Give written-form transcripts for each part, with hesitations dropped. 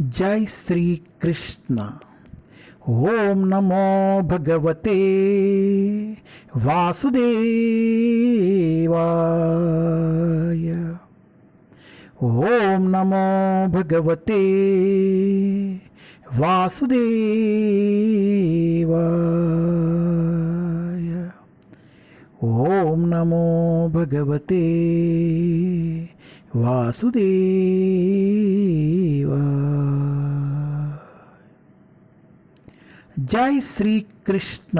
जय श्री कृष्ण। ओम नमो भगवते वासुदेवाय। ओम नमो भगवते वासुदेवाय। ओम नमो भगवते वासुदेवाय। जय Shri Krishna.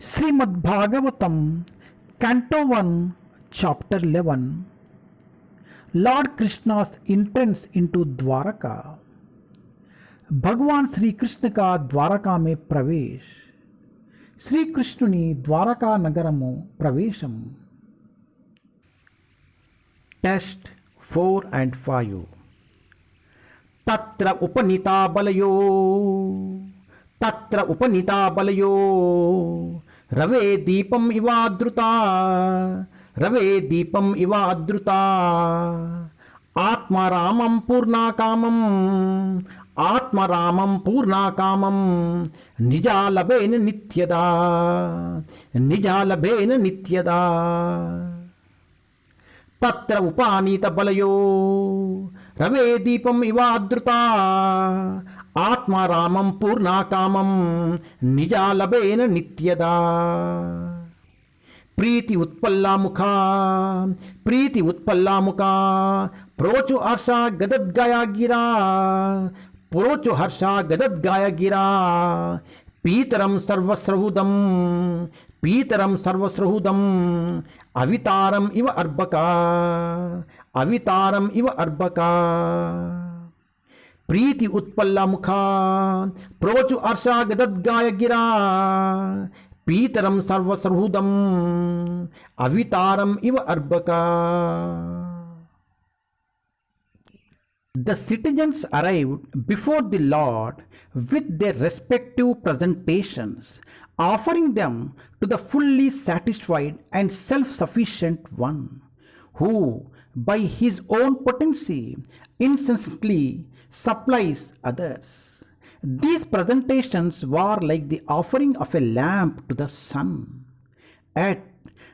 Srimad Bhagavatam canto 1 chapter 11। Lord Krishna's entrance into Dwarka. भगवान श्री कृष्ण का द्वारका में प्रवेश। श्री कृष्णुनि द्वारका नगरमु प्रवेशम। Text 4 and 5। तत्र उपनीता बलयो रवे दीपम इवादृता आत्मारामं पूर्णाकामं निजालभेन नित्यदा तत्र उपानीत बलयो रवे दीपम इवादृता आत्मारामं पूर्णाकामं निजालभेन नित्यदा। प्रीति उत्पल्ला मुखा प्रोचु हर्षा गदद्गाया गिरा पीतरं सर्वस्रहुदम् अवितारम इव अर्बका। प्रीति उत्पल्ला मुखा प्रोचु हर्षा गदद्गाय गिरा पीतरम सर्वसर्हुदम अवितारम इव अर्बका। The citizens arrived before the Lord with their respective presentations, offering them to the fully satisfied and self-sufficient one, who, by his own potency, incessantly supplies others. These presentations were like the offering of a lamp to the sun. At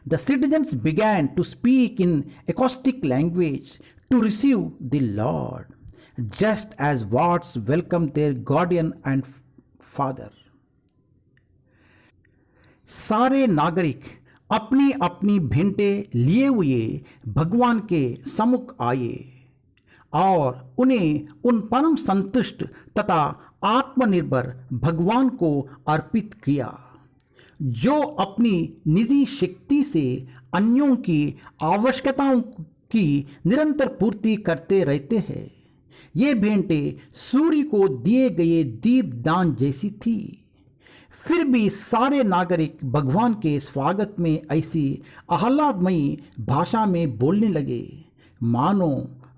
the citizens began to speak in acoustic language to receive the Lord, just as wards welcome their guardian and father. सारे नागरिक अपनी अपनी भेंटें लिए हुए भगवान के सम्मुख आए और उन्हें उन परम संतुष्ट तथा आत्मनिर्भर भगवान को अर्पित किया, जो अपनी निजी शक्ति से अन्यों की आवश्यकताओं की निरंतर पूर्ति करते रहते हैं। ये भेंटें सूर्य को दिए गए दीप दान जैसी थी। फिर भी सारे नागरिक भगवान के स्वागत में ऐसी आह्लादमयी भाषा में बोलने लगे, मानो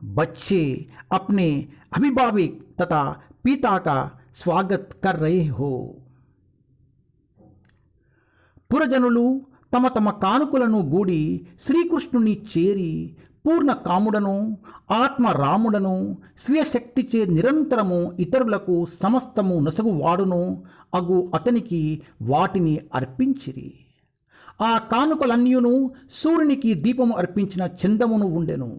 बच्चे अपने अभिभावक तथा पिता का स्वागत कर रहे हो। పురజనులు తమ తమ కానుకలను గూడి శ్రీకృష్ణుని చేరి పూర్ణ కాముడను ఆత్మరాముడను స్వీయ శక్తిచే నిరంతరము ఇతరులకు సమస్తము నొసగువాడును అగు అతనికి వాటిని అర్పించిరి. ఆ కానుకలన్నీయును సూర్యునికి దీపము అర్పించిన చందమును ఉండెను.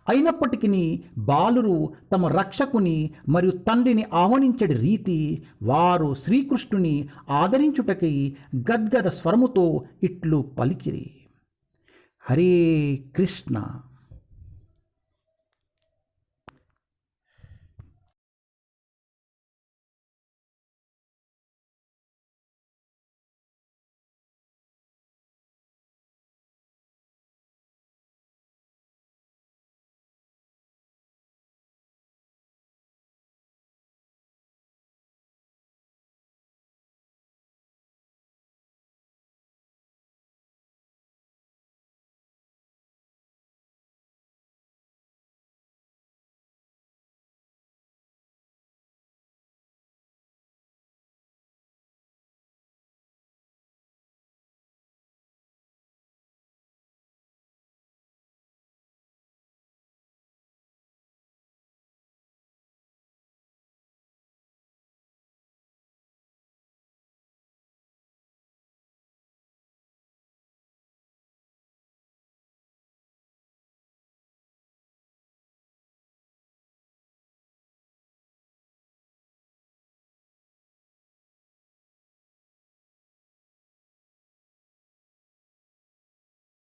అయినప్పటికీ బాలురు తమ రక్షకుని మరియు తండ్రిని ఆహ్వానించడి రీతి వారు శ్రీకృష్ణుని ఆదరించుటకై గద్గద స్వరముతో ఇట్లు పలికిరి. హరే కృష్ణ.